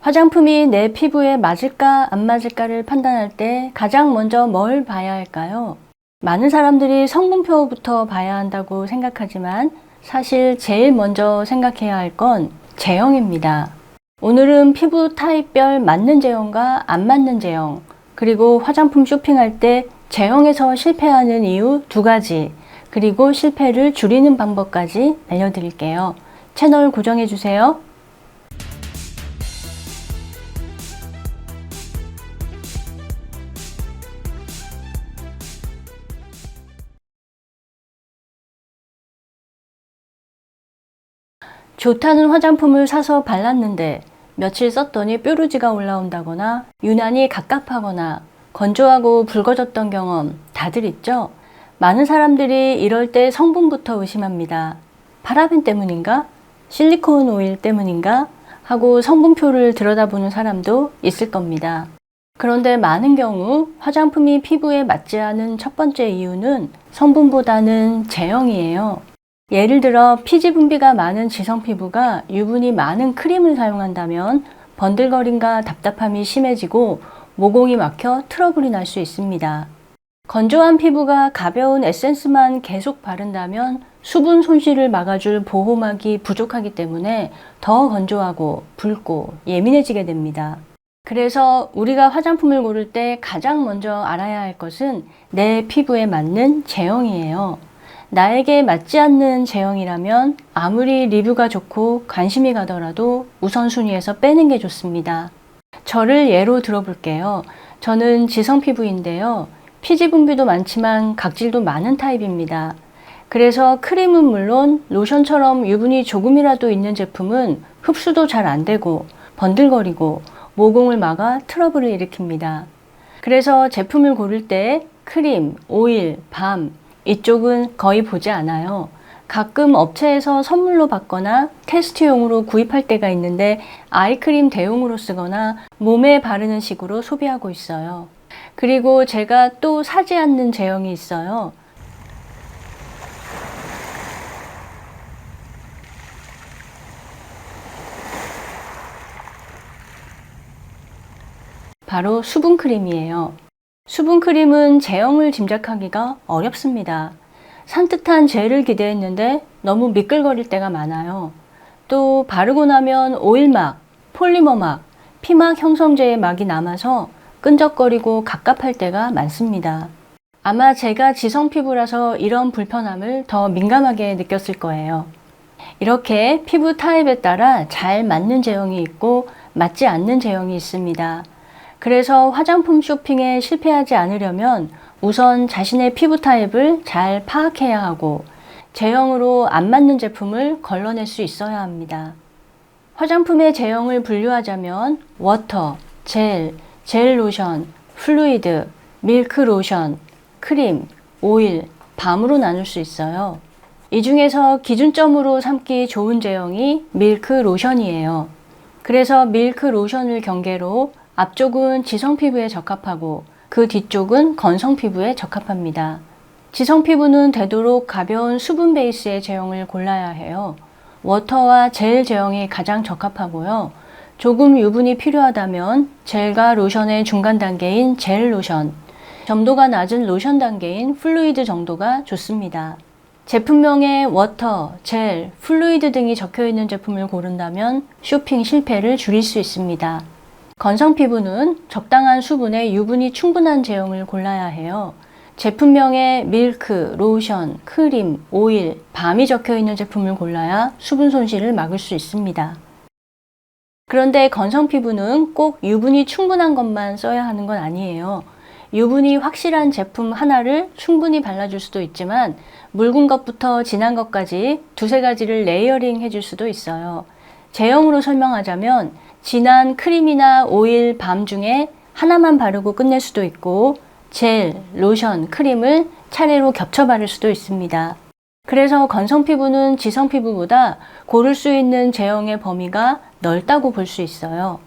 화장품이 내 피부에 맞을까 안 맞을까를 판단할 때 가장 먼저 뭘 봐야 할까요? 많은 사람들이 성분표부터 봐야 한다고 생각하지만 사실 제일 먼저 생각해야 할 건 제형입니다. 오늘은 피부 타입별 맞는 제형과 안 맞는 제형, 그리고 화장품 쇼핑할 때 제형에서 실패하는 이유 2가지, 그리고 실패를 줄이는 방법까지 알려드릴게요. 채널 고정해주세요. 좋다는 화장품을 사서 발랐는데 며칠 썼더니 뾰루지가 올라온다거나 유난히 갑갑하거나 건조하고 붉어졌던 경험 다들 있죠? 많은 사람들이 이럴 때 성분부터 의심합니다. 파라벤 때문인가? 실리콘 오일 때문인가? 하고 성분표를 들여다보는 사람도 있을 겁니다. 그런데 많은 경우 화장품이 피부에 맞지 않은 첫 번째 이유는 성분보다는 제형이에요. 예를 들어 피지 분비가 많은 지성 피부가 유분이 많은 크림을 사용한다면 번들거림과 답답함이 심해지고 모공이 막혀 트러블이 날 수 있습니다. 건조한 피부가 가벼운 에센스만 계속 바른다면 수분 손실을 막아줄 보호막이 부족하기 때문에 더 건조하고 붉고 예민해지게 됩니다. 그래서 우리가 화장품을 고를 때 가장 먼저 알아야 할 것은 내 피부에 맞는 제형이에요. 나에게 맞지 않는 제형이라면 아무리 리뷰가 좋고 관심이 가더라도 우선순위에서 빼는 게 좋습니다. 저를 예로 들어볼게요. 저는 지성 피부인데요. 피지 분비도 많지만 각질도 많은 타입입니다. 그래서 크림은 물론 로션처럼 유분이 조금이라도 있는 제품은 흡수도 잘 안 되고 번들거리고 모공을 막아 트러블을 일으킵니다. 그래서 제품을 고를 때 크림, 오일, 밤 이쪽은 거의 보지 않아요. 가끔 업체에서 선물로 받거나 테스트용으로 구입할 때가 있는데 아이크림 대용으로 쓰거나 몸에 바르는 식으로 소비하고 있어요. 그리고 제가 또 사지 않는 제형이 있어요. 바로 수분크림이에요. 수분크림은 제형을 짐작하기가 어렵습니다. 산뜻한 젤을 기대했는데 너무 미끌거릴 때가 많아요. 또 바르고 나면 오일막, 폴리머막, 피막 형성제의 막이 남아서 끈적거리고 갑갑할 때가 많습니다. 아마 제가 지성 피부라서 이런 불편함을 더 민감하게 느꼈을 거예요. 이렇게 피부 타입에 따라 잘 맞는 제형이 있고 맞지 않는 제형이 있습니다. 그래서 화장품 쇼핑에 실패하지 않으려면 우선 자신의 피부 타입을 잘 파악해야 하고 제형으로 안 맞는 제품을 걸러낼 수 있어야 합니다. 화장품의 제형을 분류하자면 워터, 젤, 젤 로션, 플루이드, 밀크 로션, 크림, 오일, 밤으로 나눌 수 있어요. 이 중에서 기준점으로 삼기 좋은 제형이 밀크 로션이에요. 그래서 밀크 로션을 경계로 앞쪽은 지성 피부에 적합하고 그 뒤쪽은 건성 피부에 적합합니다. 지성 피부는 되도록 가벼운 수분 베이스의 제형을 골라야 해요. 워터와 젤 제형이 가장 적합하고요. 조금 유분이 필요하다면 젤과 로션의 중간 단계인 젤 로션, 점도가 낮은 로션 단계인 플루이드 정도가 좋습니다. 제품명에 워터, 젤, 플루이드 등이 적혀 있는 제품을 고른다면 쇼핑 실패를 줄일 수 있습니다. 건성 피부는 적당한 수분에 유분이 충분한 제형을 골라야 해요. 제품명에 밀크, 로션, 크림, 오일, 밤이 적혀 있는 제품을 골라야 수분 손실을 막을 수 있습니다. 그런데 건성 피부는 꼭 유분이 충분한 것만 써야 하는 건 아니에요. 유분이 확실한 제품 하나를 충분히 발라줄 수도 있지만 묽은 것부터 진한 것까지 2-3가지를 레이어링 해줄 수도 있어요. 제형으로 설명하자면 진한 크림이나 오일, 밤 중에 하나만 바르고 끝낼 수도 있고 젤, 로션, 크림을 차례로 겹쳐 바를 수도 있습니다. 그래서 건성 피부는 지성 피부보다 고를 수 있는 제형의 범위가 넓다고 볼 수 있어요.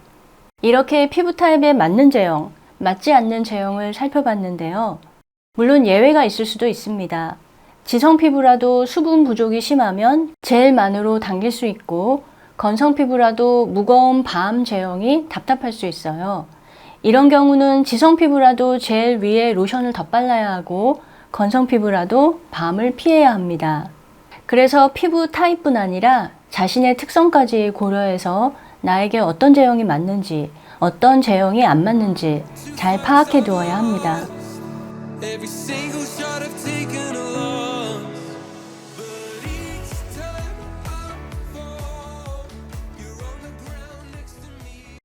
이렇게 피부 타입에 맞는 제형, 맞지 않는 제형을 살펴봤는데요. 물론 예외가 있을 수도 있습니다. 지성 피부라도 수분 부족이 심하면 젤만으로 당길 수 있고 건성 피부라도 무거운 밤 제형이 답답할 수 있어요. 이런 경우는 지성 피부라도 젤 위에 로션을 덧발라야 하고 건성 피부라도 밤을 피해야 합니다. 그래서 피부 타입뿐 아니라 자신의 특성까지 고려해서 나에게 어떤 제형이 맞는지, 어떤 제형이 안 맞는지 잘 파악해 두어야 합니다. Every single shot I've taken along, but each time I fall, you're on the ground next to me.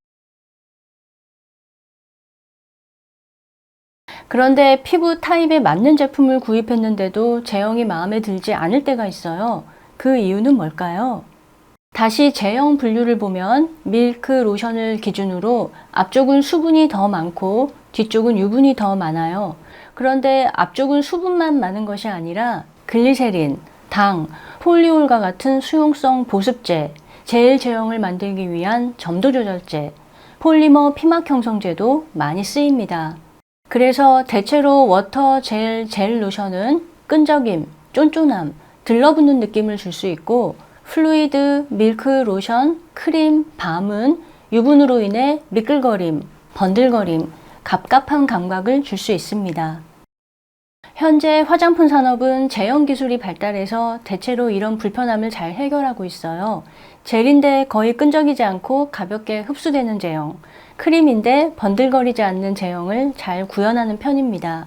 그런데 피부 타입에 맞는 제품을 구입했는데도 제형이 마음에 들지 않을 때가 있어요. 그 이유는 뭘까요? 다시 제형 분류를 보면 밀크 로션을 기준으로 앞쪽은 수분이 더 많고 뒤쪽은 유분이 더 많아요. 그런데 앞쪽은 수분만 많은 것이 아니라 글리세린, 당, 폴리올과 같은 수용성 보습제, 젤 제형을 만들기 위한 점도 조절제, 폴리머 피막 형성제도 많이 쓰입니다. 그래서 대체로 워터 젤 로션은 끈적임, 쫀쫀함, 들러붙는 느낌을 줄 수 있고 플루이드, 밀크 로션, 크림, 밤은 유분으로 인해 미끌거림, 번들거림, 갑갑한 감각을 줄 수 있습니다. 현재 화장품 산업은 제형 기술이 발달해서 대체로 이런 불편함을 잘 해결하고 있어요. 젤인데 거의 끈적이지 않고 가볍게 흡수되는 제형, 크림인데 번들거리지 않는 제형을 잘 구현하는 편입니다.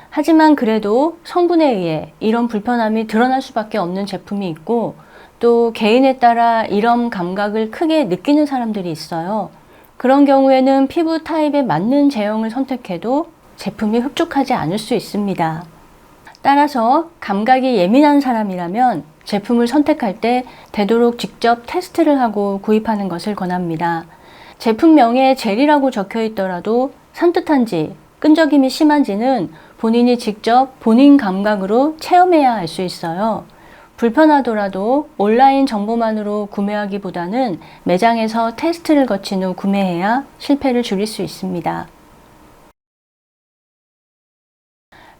하지만 그래도 성분에 의해 이런 불편함이 드러날 수밖에 없는 제품이 있고 또 개인에 따라 이런 감각을 크게 느끼는 사람들이 있어요. 그런 경우에는 피부 타입에 맞는 제형을 선택해도 제품이 흡족하지 않을 수 있습니다. 따라서 감각이 예민한 사람이라면 제품을 선택할 때 되도록 직접 테스트를 하고 구입하는 것을 권합니다. 제품명에 젤이라고 적혀 있더라도 산뜻한지 끈적임이 심한지는 본인이 직접 본인 감각으로 체험해야 알 수 있어요. 불편하더라도 온라인 정보만으로 구매하기보다는 매장에서 테스트를 거친 후 구매해야 실패를 줄일 수 있습니다.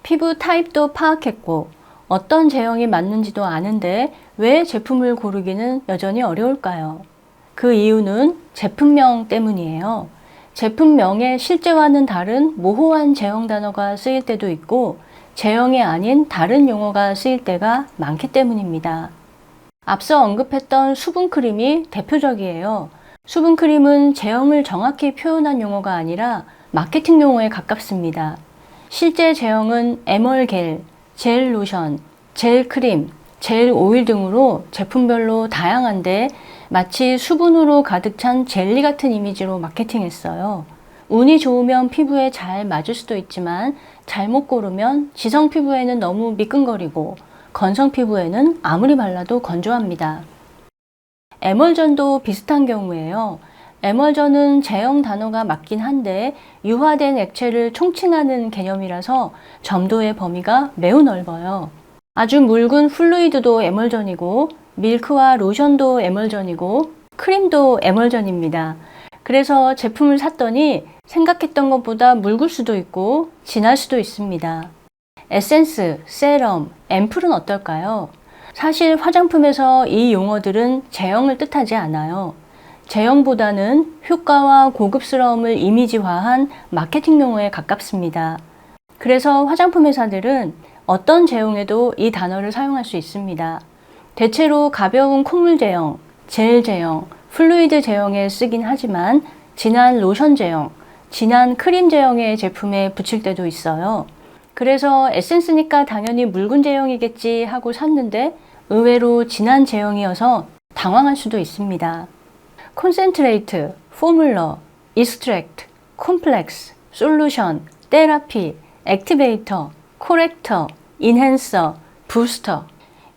피부 타입도 파악했고 어떤 제형이 맞는지도 아는데 왜 제품을 고르기는 여전히 어려울까요? 그 이유는 제품명 때문이에요. 제품명에 실제와는 다른 모호한 제형 단어가 쓰일 때도 있고 제형이 아닌 다른 용어가 쓰일 때가 많기 때문입니다. 앞서 언급했던 수분크림이 대표적이에요. 수분크림은 제형을 정확히 표현한 용어가 아니라 마케팅 용어에 가깝습니다. 실제 제형은 에멀겔, 젤 로션, 젤 크림, 젤 오일 등으로 제품별로 다양한데 마치 수분으로 가득 찬 젤리 같은 이미지로 마케팅했어요. 운이 좋으면 피부에 잘 맞을 수도 있지만 잘못 고르면 지성 피부에는 너무 미끈거리고 건성 피부에는 아무리 발라도 건조합니다. 에멀전도 비슷한 경우예요. 에멀전은 제형 단어가 맞긴 한데 유화된 액체를 총칭하는 개념이라서 점도의 범위가 매우 넓어요. 아주 묽은 플루이드도 에멀전이고 밀크와 로션도 에멀전이고 크림도 에멀전입니다. 그래서 제품을 샀더니 생각했던 것보다 묽을 수도 있고 진할 수도 있습니다. 에센스, 세럼, 앰플은 어떨까요? 사실 화장품에서 이 용어들은 제형을 뜻하지 않아요. 제형보다는 효과와 고급스러움을 이미지화한 마케팅 용어에 가깝습니다. 그래서 화장품 회사들은 어떤 제형에도 이 단어를 사용할 수 있습니다. 대체로 가벼운 콧물 제형, 젤 제형, 플루이드 제형에 쓰긴 하지만 진한 로션 제형, 진한 크림 제형의 제품에 붙일 때도 있어요. 그래서 에센스니까 당연히 묽은 제형이겠지 하고 샀는데 의외로 진한 제형이어서 당황할 수도 있습니다. 콘센트레이트, 포뮬러, 익스트랙트, 콤플렉스, 솔루션, 테라피, 액티베이터, 코렉터, 인핸서, 부스터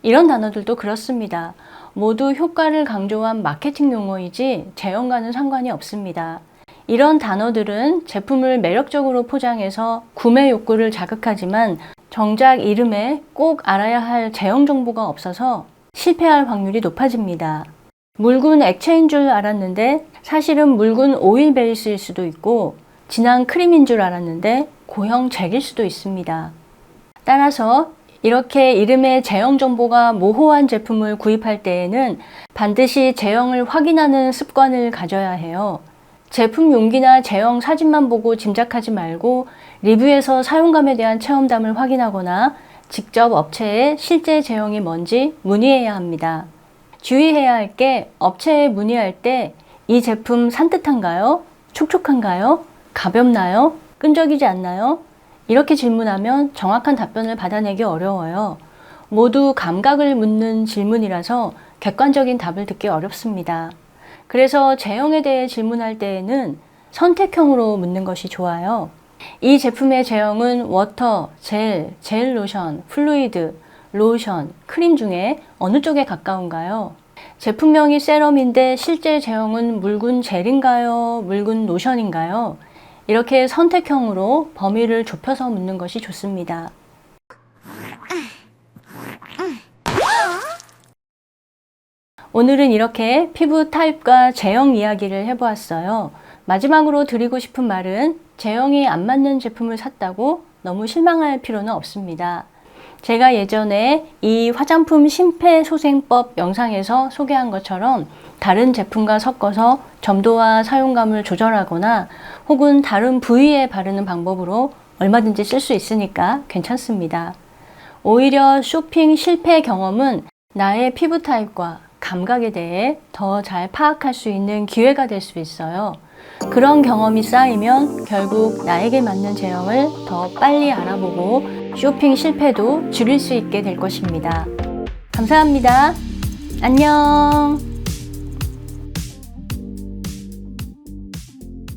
이런 단어들도 그렇습니다. 모두 효과를 강조한 마케팅 용어이지 제형과는 상관이 없습니다. 이런 단어들은 제품을 매력적으로 포장해서 구매 욕구를 자극하지만 정작 이름에 꼭 알아야 할 제형 정보가 없어서 실패할 확률이 높아집니다. 묽은 액체인 줄 알았는데 사실은 묽은 오일 베이스일 수도 있고 진한 크림인 줄 알았는데 고형 젤일 수도 있습니다. 따라서 이렇게 이름에 제형 정보가 모호한 제품을 구입할 때에는 반드시 제형을 확인하는 습관을 가져야 해요. 제품 용기나 제형 사진만 보고 짐작하지 말고 리뷰에서 사용감에 대한 체험담을 확인하거나 직접 업체에 실제 제형이 뭔지 문의해야 합니다. 주의해야 할 게 업체에 문의할 때 이 제품 산뜻한가요? 촉촉한가요? 가볍나요? 끈적이지 않나요? 이렇게 질문하면 정확한 답변을 받아내기 어려워요. 모두 감각을 묻는 질문이라서 객관적인 답을 듣기 어렵습니다. 그래서 제형에 대해 질문할 때에는 선택형으로 묻는 것이 좋아요. 이 제품의 제형은 워터, 젤, 젤 로션, 플루이드, 로션, 크림 중에 어느 쪽에 가까운가요? 제품명이 세럼인데 실제 제형은 묽은 젤인가요? 묽은 로션인가요? 이렇게 선택형으로 범위를 좁혀서 묻는 것이 좋습니다. 오늘은 이렇게 피부 타입과 제형 이야기를 해보았어요. 마지막으로 드리고 싶은 말은 제형이 안 맞는 제품을 샀다고 너무 실망할 필요는 없습니다. 제가 예전에 이 화장품 심폐소생법 영상에서 소개한 것처럼 다른 제품과 섞어서 점도와 사용감을 조절하거나 혹은 다른 부위에 바르는 방법으로 얼마든지 쓸 수 있으니까 괜찮습니다. 오히려 쇼핑 실패 경험은 나의 피부 타입과 감각에 대해 더 잘 파악할 수 있는 기회가 될 수 있어요. 그런 경험이 쌓이면 결국 나에게 맞는 제형을 더 빨리 알아보고 쇼핑 실패도 줄일 수 있게 될 것입니다. 감사합니다. 안녕.